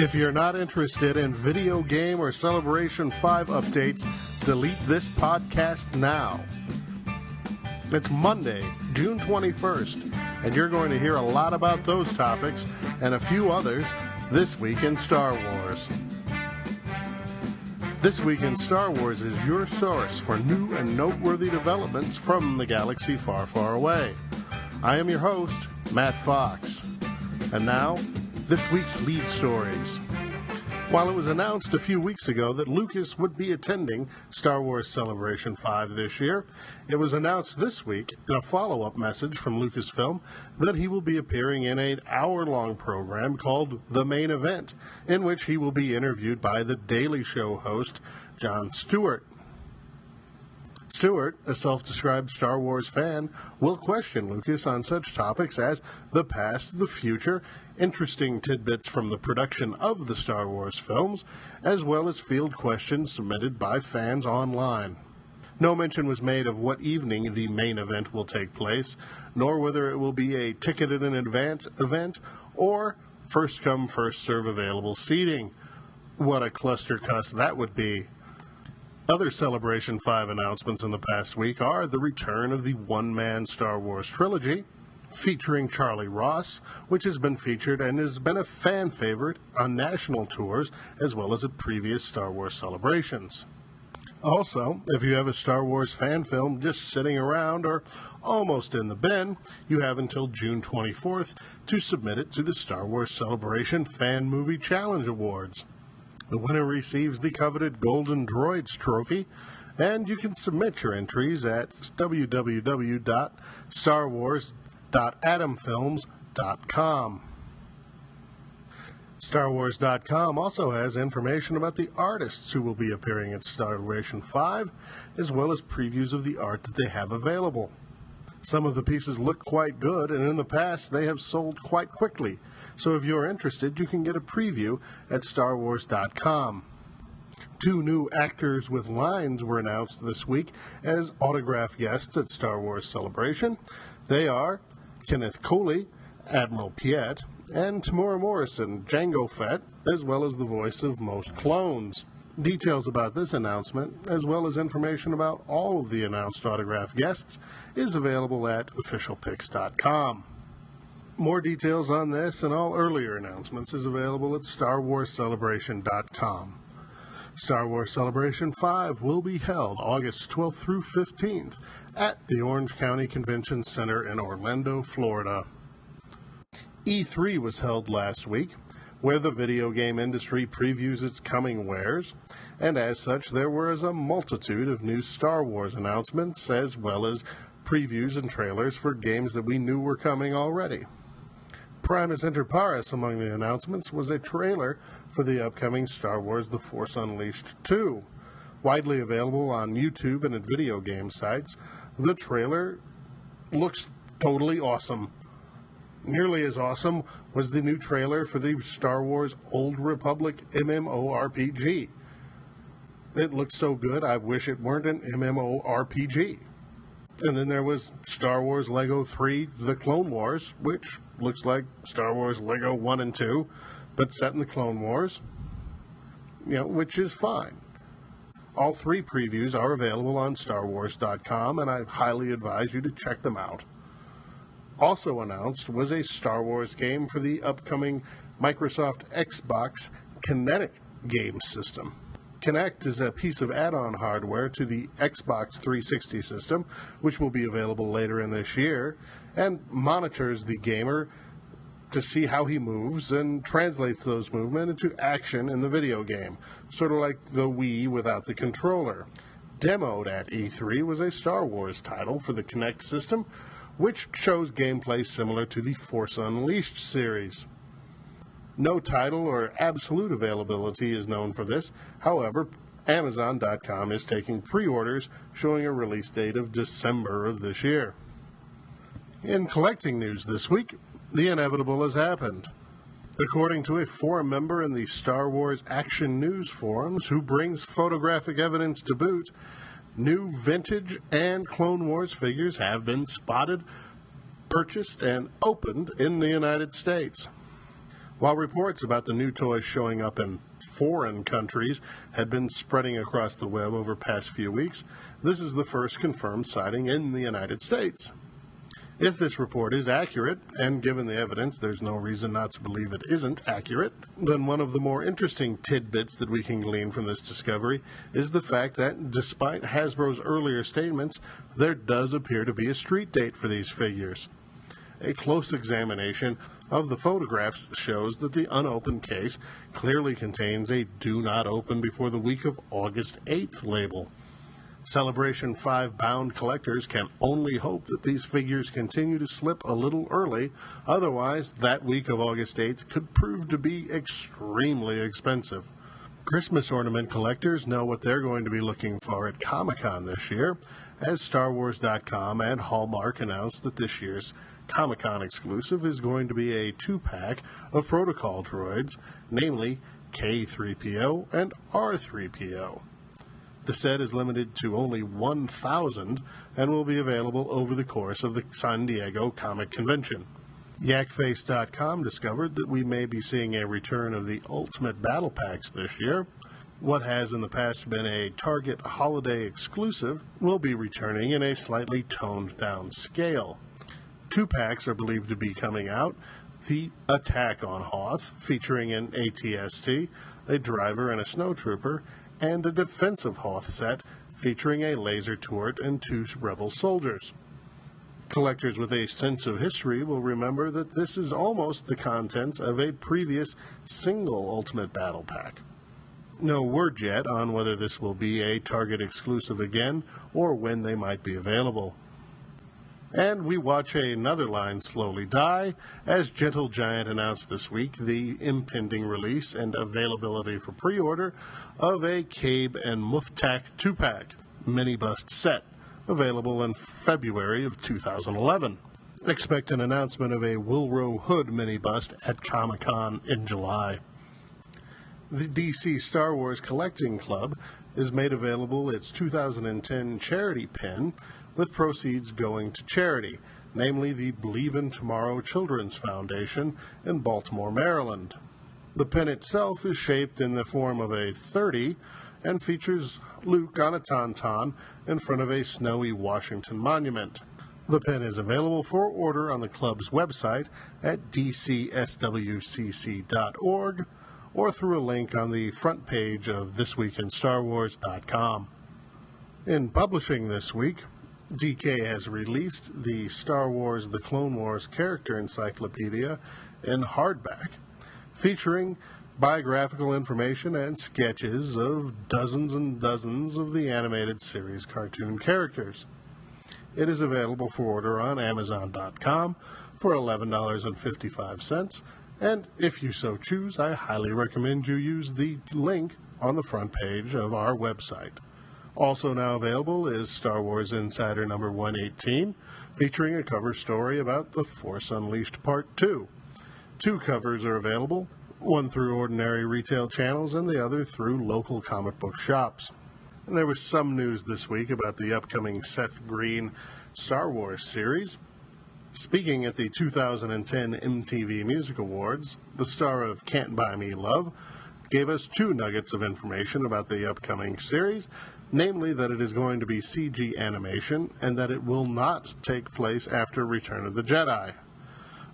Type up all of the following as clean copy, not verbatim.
If you're not interested in video game or Celebration 5 updates, delete this podcast now. It's Monday, June 21st, and you're going to hear a lot about those topics and a few others this week in Star Wars. This Week in Star Wars is your source for new and noteworthy developments from the galaxy far, far away. I am your host, Matt Fox. And now, this week's lead stories. While it was announced a few weeks ago that Lucas would be attending Star Wars Celebration 5 this year, it was announced this week in a follow-up message from Lucasfilm that he will be appearing in an hour-long program called The Main Event, in which he will be interviewed by The Daily Show host Jon Stewart. Stewart, a self-described Star Wars fan, will question Lucas on such topics as the past, the future, interesting tidbits from the production of the Star Wars films, as well as field questions submitted by fans online. No mention was made of what evening the main event will take place, nor whether it will be a ticketed-in-advance event or first-come, first-serve available seating. What a cluster cuss that would be. Other Celebration 5 announcements in the past week are the return of the one-man Star Wars trilogy, featuring Charlie Ross, which has been featured and has been a fan favorite on national tours as well as at previous Star Wars celebrations. Also, if you have a Star Wars fan film just sitting around or almost in the bin, you have until June 24th to submit it to the Star Wars Celebration Fan Movie Challenge Awards. The winner receives the coveted Golden Droids trophy, and you can submit your entries at www.starwars.atomfilms.com. StarWars.com also has information about the artists who will be appearing at Celebration 5, as well as previews of the art that they have available. Some of the pieces look quite good, and in the past they have sold quite quickly. So if you're interested, you can get a preview at StarWars.com. 2 new actors with lines were announced this week as autograph guests at Star Wars Celebration. They are Kenneth Coley, Admiral Piet, and Tamora Morrison, Jango Fett, as well as the voice of most clones. Details about this announcement, as well as information about all of the announced autograph guests, is available at officialpics.com. More details on this and all earlier announcements is available at StarWarsCelebration.com. Star Wars Celebration 5 will be held August 12th through 15th at the Orange County Convention Center in Orlando, Florida. E3 was held last week, where the video game industry previews its coming wares, and as such there was a multitude of new Star Wars announcements, as well as previews and trailers for games that we knew were coming already. Primus Inter Pares among the announcements was a trailer for the upcoming Star Wars The Force Unleashed 2. Widely available on YouTube and at video game sites, the trailer looks totally awesome. Nearly as awesome was the new trailer for the Star Wars Old Republic MMORPG. It looked so good, I wish it weren't an MMORPG. And then there was Star Wars Lego 3 The Clone Wars, which looks like Star Wars Lego 1 and 2, but set in the Clone Wars, which is fine. All 3 previews are available on StarWars.com, and I highly advise you to check them out. Also announced was a Star Wars game for the upcoming Microsoft Xbox Kinetic game system. Kinect is a piece of add-on hardware to the Xbox 360 system, which will be available later in this year, and monitors the gamer to see how he moves and translates those movements into action in the video game, sort of like the Wii without the controller. Demoed at E3 was a Star Wars title for the Kinect system, which shows gameplay similar to the Force Unleashed series. No title or absolute availability is known for this. However, Amazon.com is taking pre-orders showing a release date of December of this year. In collecting news this week, the inevitable has happened. According to a forum member in the Star Wars Action News forums who brings photographic evidence to boot, new vintage and Clone Wars figures have been spotted, purchased, and opened in the United States. While reports about the new toys showing up in foreign countries had been spreading across the web over the past few weeks, this is the first confirmed sighting in the United States. If this report is accurate, and given the evidence there's no reason not to believe it isn't accurate, then one of the more interesting tidbits that we can glean from this discovery is the fact that, despite Hasbro's earlier statements, there does appear to be a street date for these figures. A close examination of the photographs shows that the unopened case clearly contains a "Do Not Open Before the Week of August 8th" label. Celebration 5 bound collectors can only hope that these figures continue to slip a little early, otherwise that week of August 8th could prove to be extremely expensive. Christmas ornament collectors know what they're going to be looking for at Comic-Con this year, as StarWars.com and Hallmark announced that this year's Comic-Con exclusive is going to be a 2-pack of protocol droids, namely K-3PO and R-3PO. The set is limited to only 1,000 and will be available over the course of the San Diego Comic Convention. Yakface.com discovered that we may be seeing a return of the Ultimate Battle Packs this year. What has in the past been a Target holiday exclusive will be returning in a slightly toned-down scale. 2 packs are believed to be coming out. The Attack on Hoth, featuring an AT-ST, a driver and a snowtrooper, and a defensive Hoth set, featuring a laser turret and 2 rebel soldiers. Collectors with a sense of history will remember that this is almost the contents of a previous single Ultimate Battle Pack. No word yet on whether this will be a Target exclusive again, or when they might be available. And we watch another line slowly die, as Gentle Giant announced this week the impending release and availability for pre-order of a Cabe and Muftak 2-pack mini-bust set, available in February of 2011. Expect an announcement of a Wilro Hood mini-bust at Comic-Con in July. The DC Star Wars Collecting Club has made available its 2010 charity pin, with proceeds going to charity, namely the Believe in Tomorrow Children's Foundation in Baltimore, Maryland. The pin itself is shaped in the form of a 30 and features Luke on a tauntaun in front of a snowy Washington monument. The pin is available for order on the club's website at dcswcc.org or through a link on the front page of thisweekinstarwars.com. In publishing this week, DK has released the Star Wars The Clone Wars Character Encyclopedia in hardback, featuring biographical information and sketches of dozens and dozens of the animated series cartoon characters. It is available for order on Amazon.com for $11.55, and if you so choose, I highly recommend you use the link on the front page of our website. Also now available is Star Wars Insider number 118, featuring a cover story about The Force Unleashed Part 2. 2 covers are available, one through ordinary retail channels and the other through local comic book shops. And there was some news this week about the upcoming Seth Green Star Wars series. Speaking at the 2010 MTV Music Awards, the star of Can't Buy Me Love gave us 2 nuggets of information about the upcoming series, namely that it is going to be CG animation and that it will not take place after Return of the Jedi.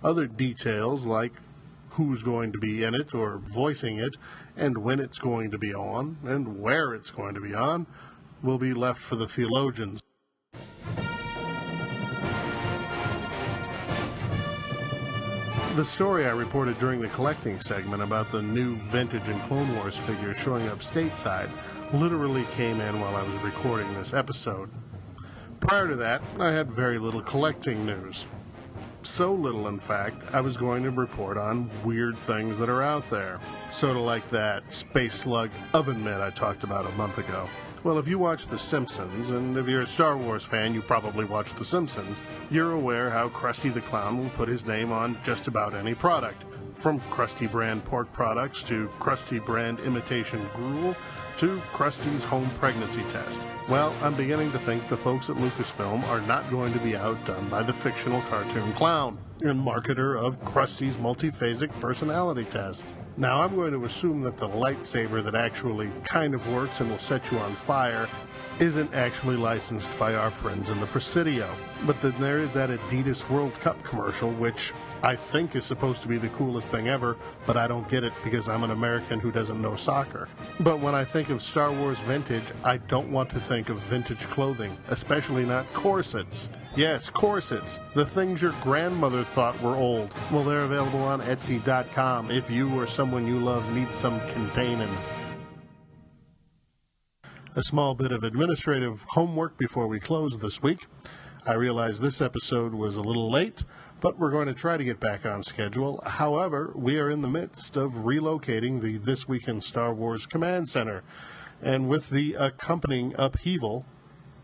Other details like who's going to be in it or voicing it and when it's going to be on and where it's going to be on will be left for the theologians. The story I reported during the collecting segment about the new vintage and Clone Wars figures showing up stateside literally came in while I was recording this episode. Prior to that, I had very little collecting news. So little, in fact, I was going to report on weird things that are out there. Sort of like that space slug oven mitt I talked about a month ago. Well, if you watch The Simpsons, and if you're a Star Wars fan, you probably watch The Simpsons, you're aware how Krusty the Clown will put his name on just about any product. from Krusty brand pork products to Krusty brand imitation gruel to Krusty's home pregnancy test. Well, I'm beginning to think the folks at Lucasfilm are not going to be outdone by the fictional cartoon clown and marketer of Krusty's multiphasic personality test. Now, I'm going to assume that the lightsaber that actually kind of works and will set you on fire isn't actually licensed by our friends in the Presidio. But then there is that Adidas World Cup commercial, which I think is supposed to be the coolest thing ever, but I don't get it because I'm an American who doesn't know soccer. But when I think of Star Wars vintage, I don't want to think of vintage clothing, especially not corsets. Yes, corsets, the things your grandmother thought were old. Well, they're available on Etsy.com if you or someone you love needs some containing. A small bit of administrative homework before we close this week. I realize this episode was a little late, but we're going to try to get back on schedule. However, we are in the midst of relocating the This Week in Star Wars Command Center, and with the accompanying upheaval,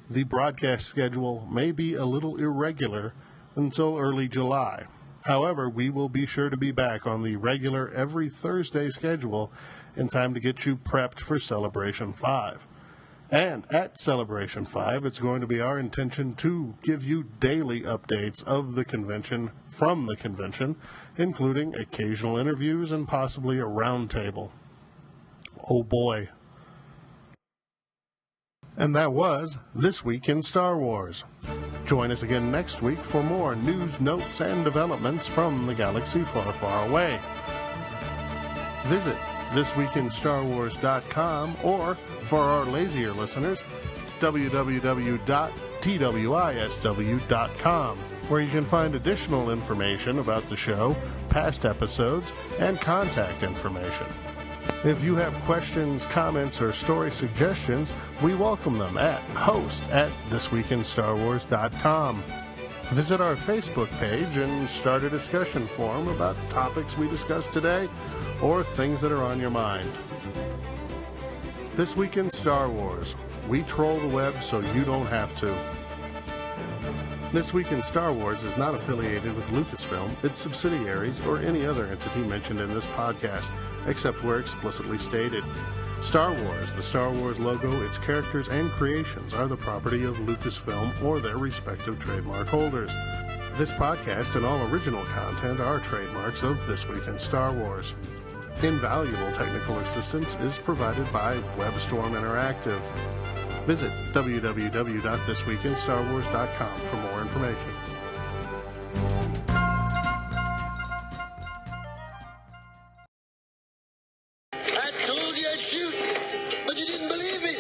the broadcast schedule may be a little irregular until early July. However, we will be sure to be back on the regular every Thursday schedule in time to get you prepped for Celebration 5. And at Celebration 5, it's going to be our intention to give you daily updates of the convention from the convention, including occasional interviews and possibly a roundtable. Oh boy. And that was This Week in Star Wars. Join us again next week for more news, notes, and developments from the galaxy far, far away. Visit thisweekinstarwars.com, or, for our lazier listeners, www.twisw.com, where you can find additional information about the show, past episodes, and contact information. If you have questions, comments, or story suggestions, we welcome them at host@thisweekinstarwars.com. Visit our Facebook page and start a discussion forum about topics we discussed today or things that are on your mind. This Week in Star Wars. We troll the web so you don't have to. This Week in Star Wars is not affiliated with Lucasfilm, its subsidiaries, or any other entity mentioned in this podcast, except where explicitly stated. Star Wars, the Star Wars logo, its characters, and creations are the property of Lucasfilm or their respective trademark holders. This podcast and all original content are trademarks of This Week in Star Wars. Invaluable technical assistance is provided by WebStorm Interactive. Visit www.thisweekinstarwars.com for more information. I told you I'd shoot, but you didn't believe me.